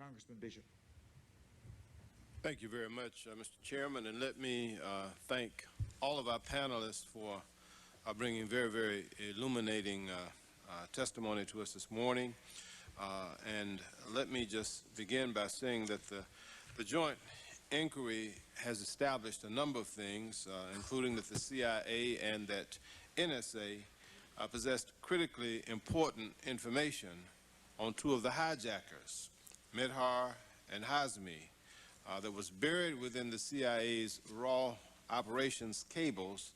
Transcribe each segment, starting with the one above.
Congressman Bishop. Thank you very much, Mr. Chairman, and let me thank all of our panelists for bringing very, very illuminating testimony to us this morning. And let me just begin by saying that the joint inquiry has established a number of things, including that the CIA and that NSA possessed critically important information on two of the hijackers, Midhar and Hazmi, that was buried within the CIA's raw operations cables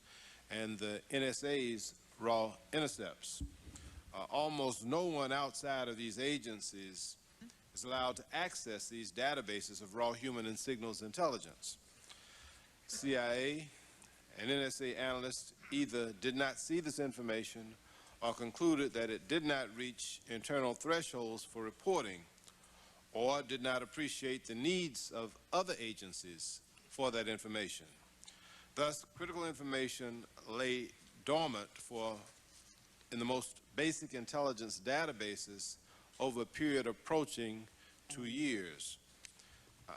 and the NSA's raw intercepts. Almost no one outside of these agencies is allowed to access these databases of raw human and signals intelligence. CIA and NSA analysts either did not see this information or concluded that it did not reach internal thresholds for reporting or did not appreciate the needs of other agencies for that information. Thus, critical information lay dormant in the most basic intelligence databases over a period approaching 2 years.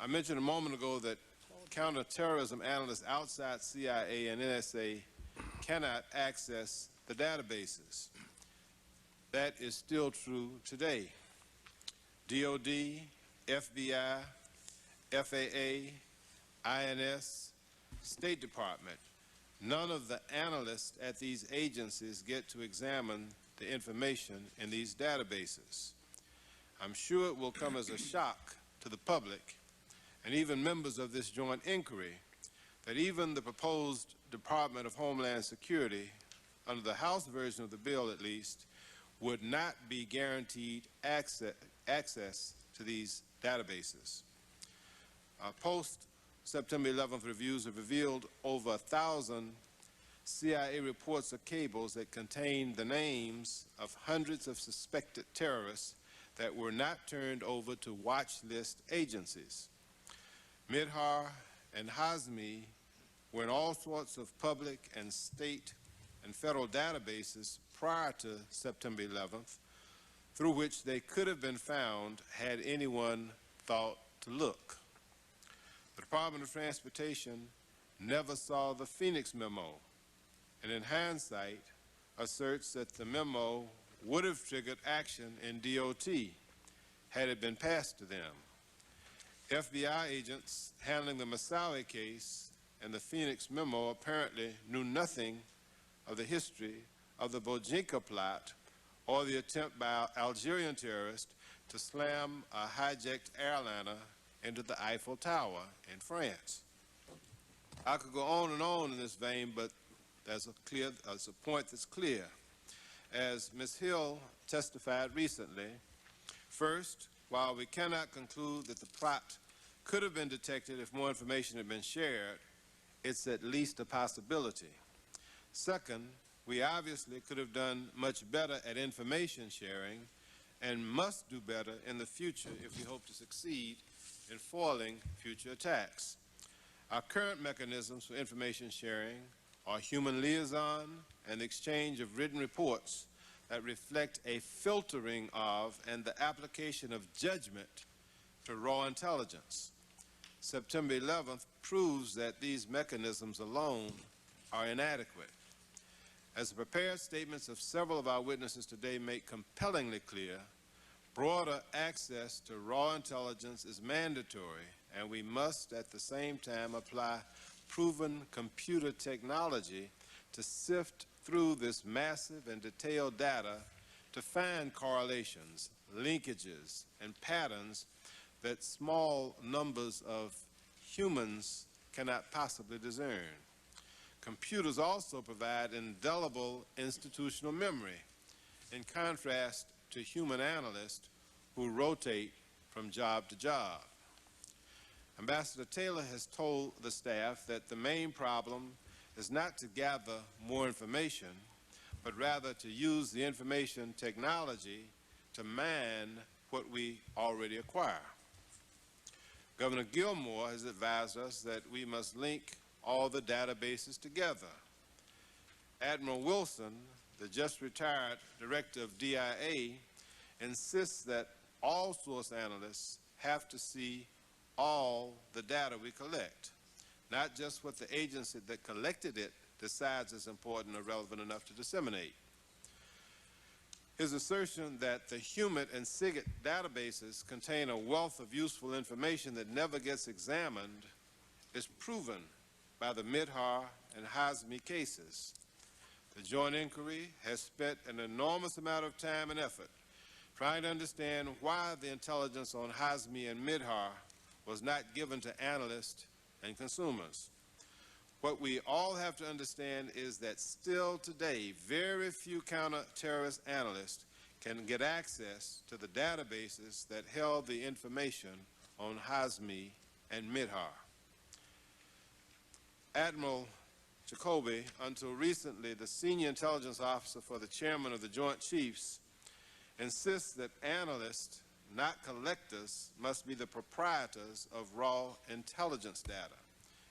I mentioned a moment ago that counterterrorism analysts outside CIA and NSA cannot access the databases. That is still true today. DOD, FBI, FAA, INS, State Department, none of the analysts at these agencies get to examine the information in these databases. I'm sure it will come as a shock to the public and even members of this joint inquiry that even the proposed Department of Homeland Security, under the House version of the bill at least, would not be guaranteed access to these databases. Post-September 11th reviews have revealed over 1,000 CIA reports of cables that contain the names of hundreds of suspected terrorists that were not turned over to watch list agencies. Midhar and Hazmi were in all sorts of public and state and federal databases prior to September 11th, through which they could have been found had anyone thought to look. The Department of Transportation never saw the Phoenix memo, and in hindsight asserts that the memo would have triggered action in DOT had it been passed to them. FBI agents handling the Moussaoui case and the Phoenix memo apparently knew nothing of the history of the Bojinka plot or the attempt by Algerian terrorists to slam a hijacked airliner into the Eiffel Tower in France. I could go on and on in this vein, but there's a point that's clear. As Ms. Hill testified recently, first, while we cannot conclude that the plot could have been detected if more information had been shared, it's at least a possibility. Second, we obviously could have done much better at information sharing and must do better in the future if we hope to succeed in foiling future attacks. Our current mechanisms for information sharing are human liaison and the exchange of written reports that reflect a filtering of and the application of judgment to raw intelligence. September 11th proves that these mechanisms alone are inadequate. As the prepared statements of several of our witnesses today make compellingly clear, broader access to raw intelligence is mandatory, and we must at the same time apply proven computer technology to sift through this massive and detailed data to find correlations, linkages, and patterns that small numbers of humans cannot possibly discern. Computers also provide indelible institutional memory, in contrast to human analysts who rotate from job to job. Ambassador Taylor has told the staff that the main problem is not to gather more information, but rather to use the information technology to mine what we already acquire. Governor Gilmore has advised us that we must link all the databases together. Admiral Wilson, the just retired director of DIA, insists that all source analysts have to see all the data we collect, not just what the agency that collected it decides is important or relevant enough to disseminate. His assertion that the HUMIT and SIGIT databases contain a wealth of useful information that never gets examined is proven by the Midhar and Hazmi cases. The joint inquiry has spent an enormous amount of time and effort trying to understand why the intelligence on Hazmi and Midhar was not given to analysts and consumers. What we all have to understand is that still today, very few counter-terrorist analysts can get access to the databases that held the information on Hazmi and Midhar. Admiral Jacoby, until recently the senior intelligence officer for the chairman of the Joint Chiefs, insists that analysts, not collectors, must be the proprietors of raw intelligence data,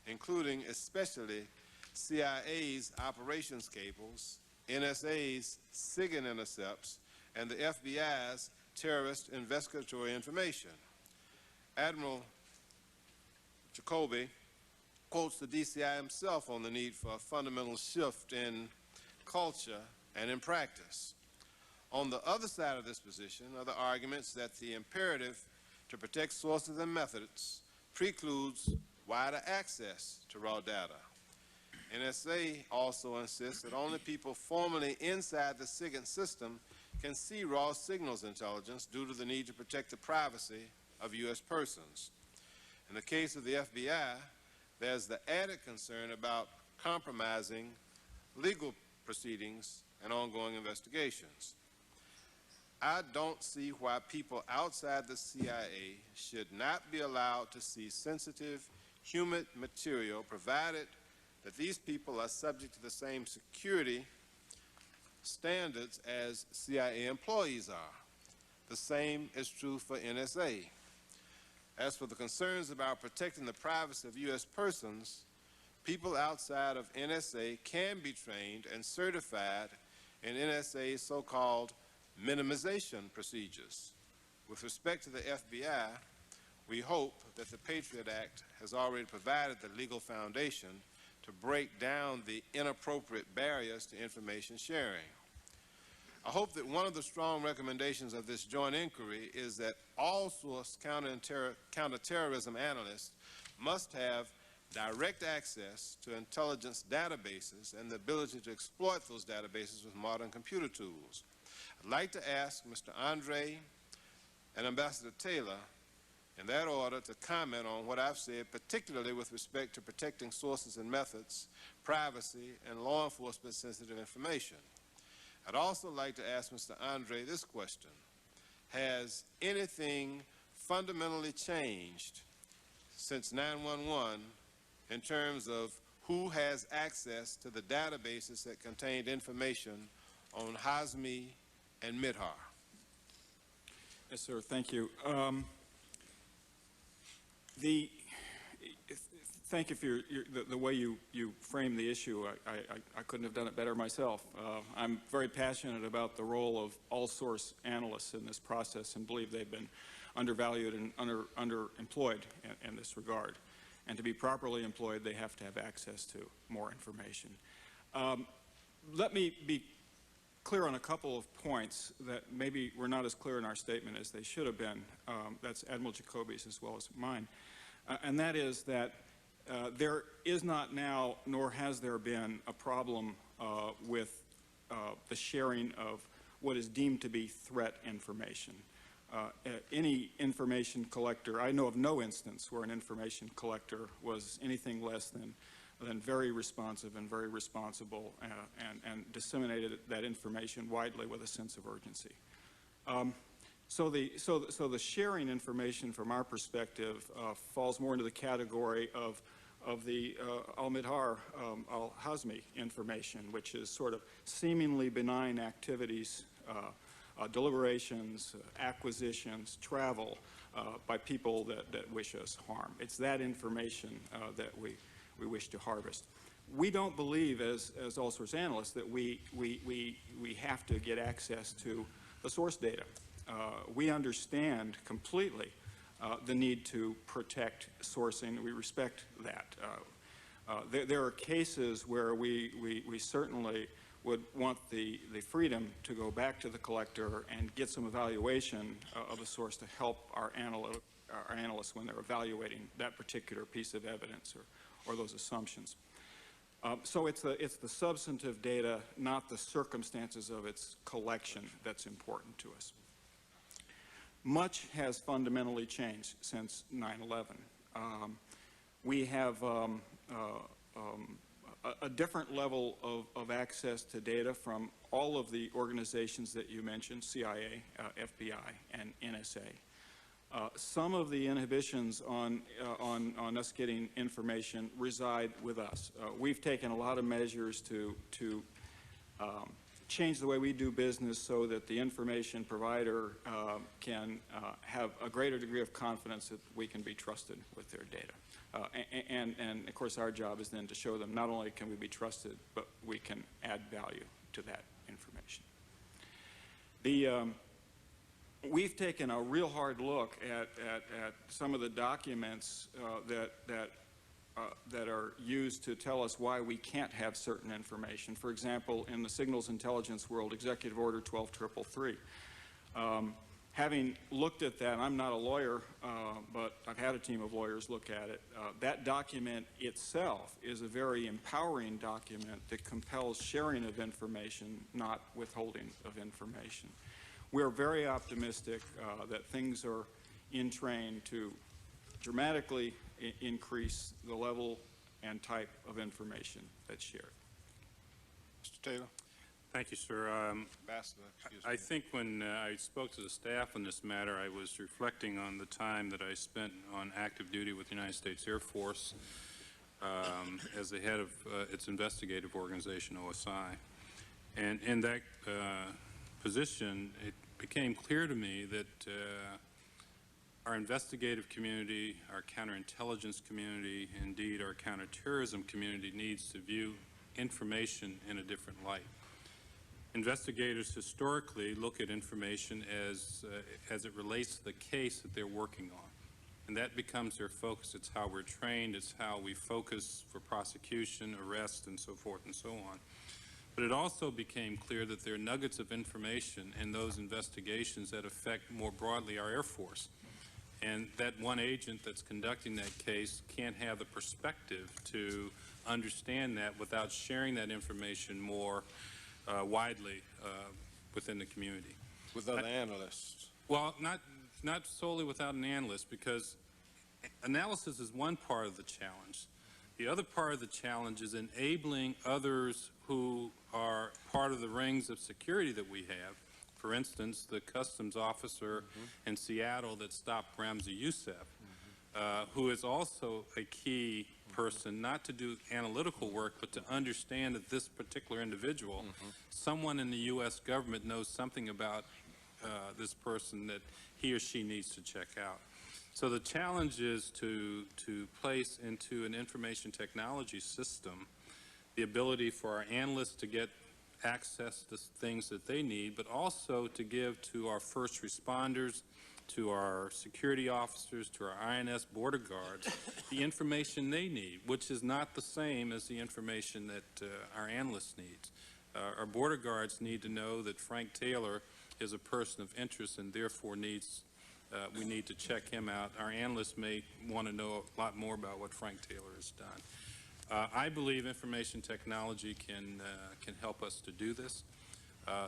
including especially CIA's operations cables, NSA's SIGINT intercepts, and the FBI's terrorist investigatory information. Admiral Jacoby quotes the DCI himself on the need for a fundamental shift in culture and in practice. On the other side of this position are the arguments that the imperative to protect sources and methods precludes wider access to raw data. NSA also insists that only people formally inside the SIGINT system can see raw signals intelligence due to the need to protect the privacy of U.S. persons. In the case of the FBI, there's the added concern about compromising legal proceedings and ongoing investigations. I don't see why people outside the CIA should not be allowed to see sensitive human material, provided that these people are subject to the same security standards as CIA employees are. The same is true for NSA. As for the concerns about protecting the privacy of U.S. persons, people outside of NSA can be trained and certified in NSA's so-called minimization procedures. With respect to the FBI, we hope that the Patriot Act has already provided the legal foundation to break down the inappropriate barriers to information sharing. I hope that one of the strong recommendations of this joint inquiry is that all source counterterrorism analysts must have direct access to intelligence databases and the ability to exploit those databases with modern computer tools. I'd like to ask Mr. Andre and Ambassador Taylor, in that order, to comment on what I've said, particularly with respect to protecting sources and methods, privacy, and law enforcement sensitive information. I'd also like to ask Mr. Andre this question. Has anything fundamentally changed since 9/11 in terms of who has access to the databases that contained information on Hazmi and Midhar? Yes, sir. Thank you. Thank you for the way you framed the issue. I couldn't have done it better myself. I'm very passionate about the role of all source analysts in this process and believe they've been undervalued and underemployed in this regard. And to be properly employed, they have to have access to more information. Let me be clear on a couple of points that maybe were not as clear in our statement as they should have been. That's Admiral Jacoby's as well as mine. And that is that there is not now, nor has there been, a problem with the sharing of what is deemed to be threat information. Any information collector, I know of no instance where an information collector was anything less than very responsive and very responsible and disseminated that information widely with a sense of urgency. So the sharing information from our perspective falls more into the category of the al-Midhar, al-Hazmi information, which is sort of seemingly benign activities, deliberations, acquisitions, travel by people that wish us harm. It's that information that we wish to harvest. We don't believe, as all source analysts, that we have to get access to the source data. We understand completely the need to protect sourcing. We respect that. There are cases where we certainly would want the freedom to go back to the collector and get some evaluation of a source to help our analysts when they're evaluating that particular piece of evidence or those assumptions. So it's the substantive data, not the circumstances of its collection, that's important to us. Much has fundamentally changed since 9/11. We have a different level of access to data from all of the organizations that you mentioned, CIA, FBI, and NSA. Some of the inhibitions on us getting information reside with us. We've taken a lot of measures to change the way we do business so that the information provider can have a greater degree of confidence that we can be trusted with their data. And of course our job is then to show them not only can we be trusted, but we can add value to that information. We've taken a real hard look at some of the documents that are used to tell us why we can't have certain information. For example, in the signals intelligence world, Executive Order 12333. Having looked at that, I'm not a lawyer, but I've had a team of lawyers look at it. That document itself is a very empowering document that compels sharing of information, not withholding of information. We're very optimistic that things are in train to dramatically increase the level and type of information that's shared. Mr. Taylor? Thank you, sir. Ambassador, excuse me. I think when I spoke to the staff on this matter, I was reflecting on the time that I spent on active duty with the United States Air Force as the head of its investigative organization, OSI. And in that position, it became clear to me that our investigative community, our counterintelligence community, indeed our counterterrorism community needs to view information in a different light. Investigators historically look at information as it relates to the case that they're working on. And that becomes their focus. It's how we're trained. It's how we focus for prosecution, arrest, and so forth and so on. But it also became clear that there are nuggets of information in those investigations that affect more broadly our Air Force. And that one agent that's conducting that case can't have the perspective to understand that without sharing that information more widely within the community. With other analysts? Well, not solely without an analyst, because analysis is one part of the challenge. The other part of the challenge is enabling others who are part of the rings of security that we have. For instance, the customs officer in Seattle that stopped Ramzi Youssef, who is also a key person, not to do analytical work, but to understand that this particular individual, someone in the U.S. government knows something about this person that he or she needs to check out. So the challenge is to place into an information technology system the ability for our analysts to get access to things that they need, but also to give to our first responders, to our security officers, to our INS border guards, the information they need, which is not the same as the information that our analysts need. Our border guards need to know that Frank Taylor is a person of interest and therefore we need to check him out. Our analysts may want to know a lot more about what Frank Taylor has done. I believe information technology can help us to do this.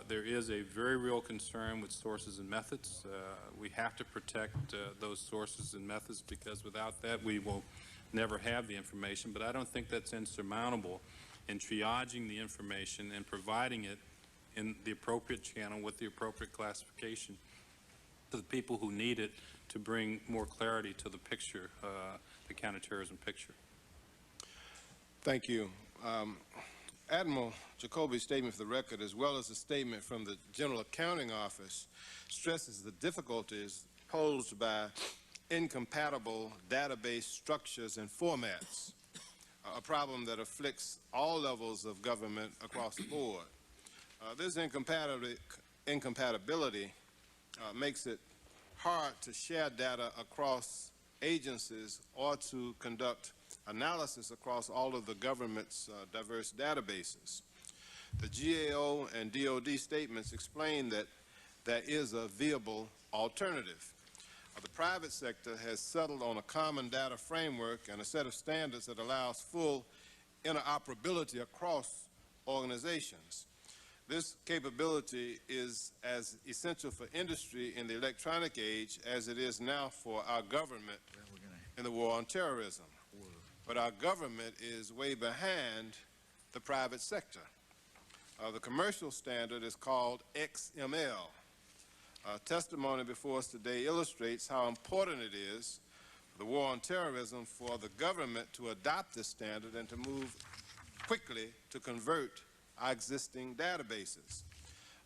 There is a very real concern with sources and methods. We have to protect those sources and methods, because without that we will never have the information. But I don't think that's insurmountable in triaging the information and providing it in the appropriate channel with the appropriate classification to the people who need it to bring more clarity to the picture, the counterterrorism picture. Thank you. Admiral Jacoby's statement for the record, as well as the statement from the General Accounting Office, stresses the difficulties posed by incompatible database structures and formats, a problem that afflicts all levels of government across the board. This incompatibility makes it hard to share data across agencies or to conduct analysis across all of the government's diverse databases. The GAO and DOD statements explain that there is a viable alternative. The private sector has settled on a common data framework and a set of standards that allows full interoperability across organizations. This capability is as essential for industry in the electronic age as it is now for our government in the war on terrorism. But our government is way behind the private sector. The commercial standard is called XML. Testimony before us today illustrates how important it is for the war on terrorism for the government to adopt this standard and to move quickly to convert our existing databases.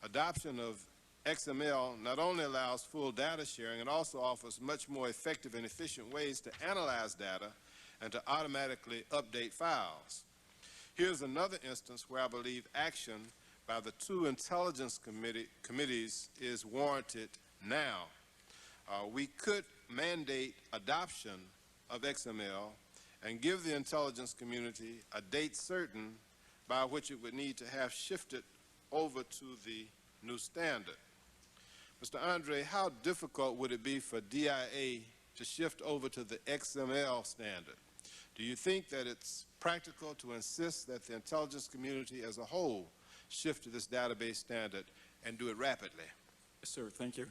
Adoption of XML not only allows full data sharing, it also offers much more effective and efficient ways to analyze data and to automatically update files. Here's another instance where I believe action by the two intelligence committees is warranted now. We could mandate adoption of XML and give the intelligence community a date certain by which it would need to have shifted over to the new standard. Mr. Andre, how difficult would it be for DIA to shift over to the XML standard? Do you think that it's practical to insist that the intelligence community as a whole shift to this database standard and do it rapidly? Yes, sir. Thank you.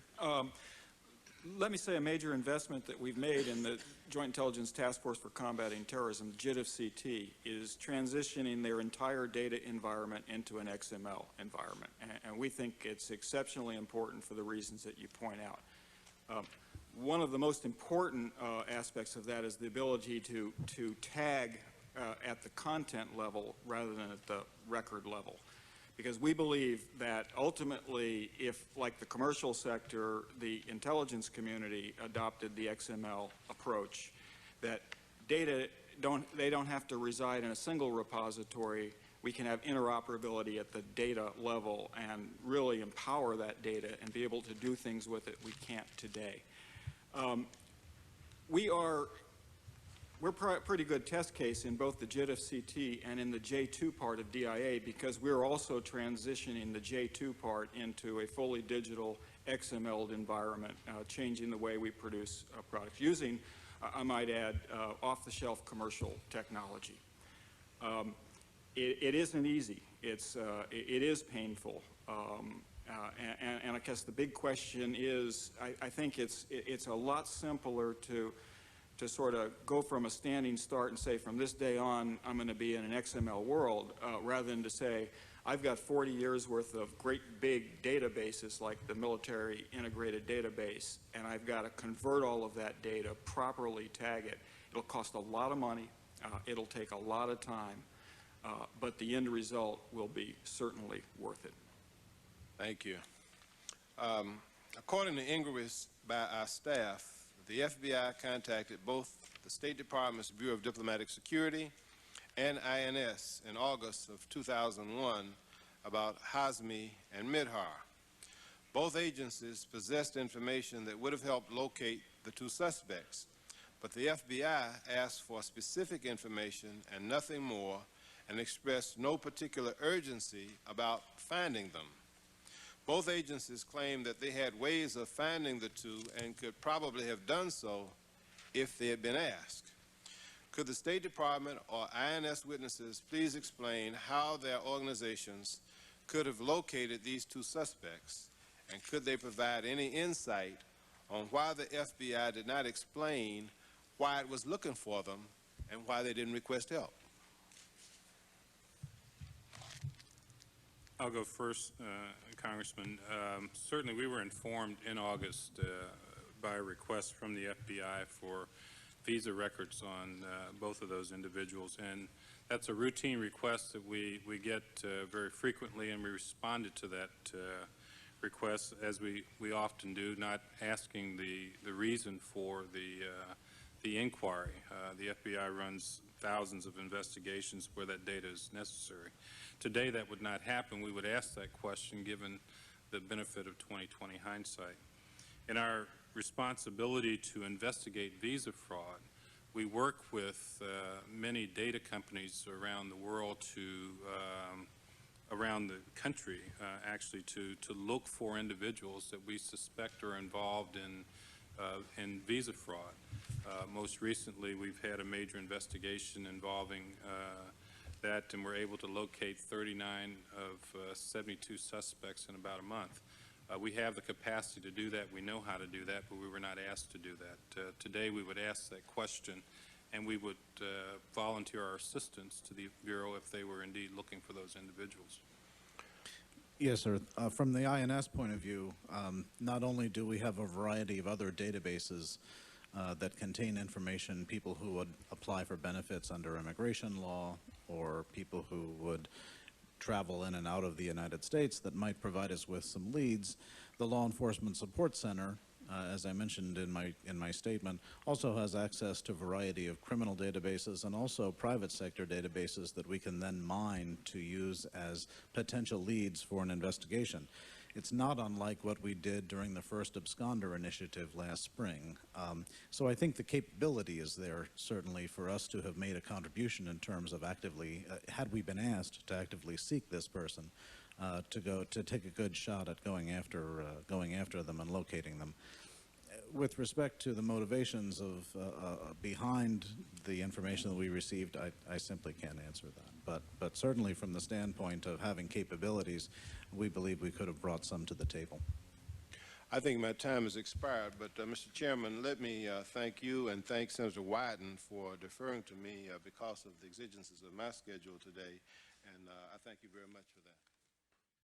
Let me say a major investment that we've made in the Joint Intelligence Task Force for Combating Terrorism, JITF-CT, is transitioning their entire data environment into an XML environment. And we think it's exceptionally important for the reasons that you point out. One of the most important aspects of that is the ability to tag at the content level rather than at the record level. Because we believe that ultimately, if, like the commercial sector, the intelligence community adopted the XML approach, that data they don't have to reside in a single repository. We can have interoperability at the data level and really empower that data and be able to do things with it we can't today. We're a pretty good test case in both the JITF-CT and in the J2 part of DIA because we're also transitioning the J2 part into a fully digital XML environment, changing the way we produce products using, I might add, off-the-shelf commercial technology. It isn't easy. It is painful. And I guess the big question is, I think it's a lot simpler to sort of go from a standing start and say, from this day on, I'm going to be in an XML world, rather than to say, I've got 40 years worth of great big databases like the military integrated database, and I've got to convert all of that data, properly tag it. It'll cost a lot of money. It'll take a lot of time, but the end result will be certainly worth it. Thank you. According to inquiries by our staff, the FBI contacted both the State Department's Bureau of Diplomatic Security and INS in August of 2001 about Hazmi and Midhar. Both agencies possessed information that would have helped locate the two suspects, but the FBI asked for specific information and nothing more and expressed no particular urgency about finding them. Both agencies claimed that they had ways of finding the two and could probably have done so if they had been asked. Could the State Department or INS witnesses please explain how their organizations could have located these two suspects, and could they provide any insight on why the FBI did not explain why it was looking for them and why they didn't request help? I'll go first, Congressman. Certainly we were informed in August by a request from the FBI for visa records on both of those individuals, and that's a routine request that we get very frequently, and we responded to that request as we often do, not asking the reason for the inquiry. The FBI runs thousands of investigations where that data is necessary. Today that would not happen. We would ask that question given the benefit of 20/20 hindsight. In our responsibility to investigate visa fraud, we work with many data companies around the world around the country, actually, to look for individuals that we suspect are involved in visa fraud. Most recently, we've had a major investigation involving that, and we're able to locate 39 of 72 suspects in about a month. We have the capacity to do that. We know how to do that, but we were not asked to do that. Today, we would ask that question, and we would volunteer our assistance to the Bureau if they were indeed looking for those individuals. Yes, sir. From the INS point of view, not only do we have a variety of other databases that contain information, people who would apply for benefits under immigration law or people who would travel in and out of the United States that might provide us with some leads. The Law Enforcement Support Center, as I mentioned in my statement, also has access to a variety of criminal databases and also private sector databases that we can then mine to use as potential leads for an investigation. It's not unlike what we did during the first absconder initiative last spring. So I think the capability is there, certainly, for us to have made a contribution in terms of actively, had we been asked to actively seek this person, to take a good shot at going after them and locating them. With respect to the motivations of behind the information that we received, I simply can't answer that. But certainly from the standpoint of having capabilities, we believe we could have brought some to the table. I think my time has expired, but Mr. Chairman, let me thank you and thank Senator Wyden for deferring to me because of the exigencies of my schedule today, and I thank you very much for that.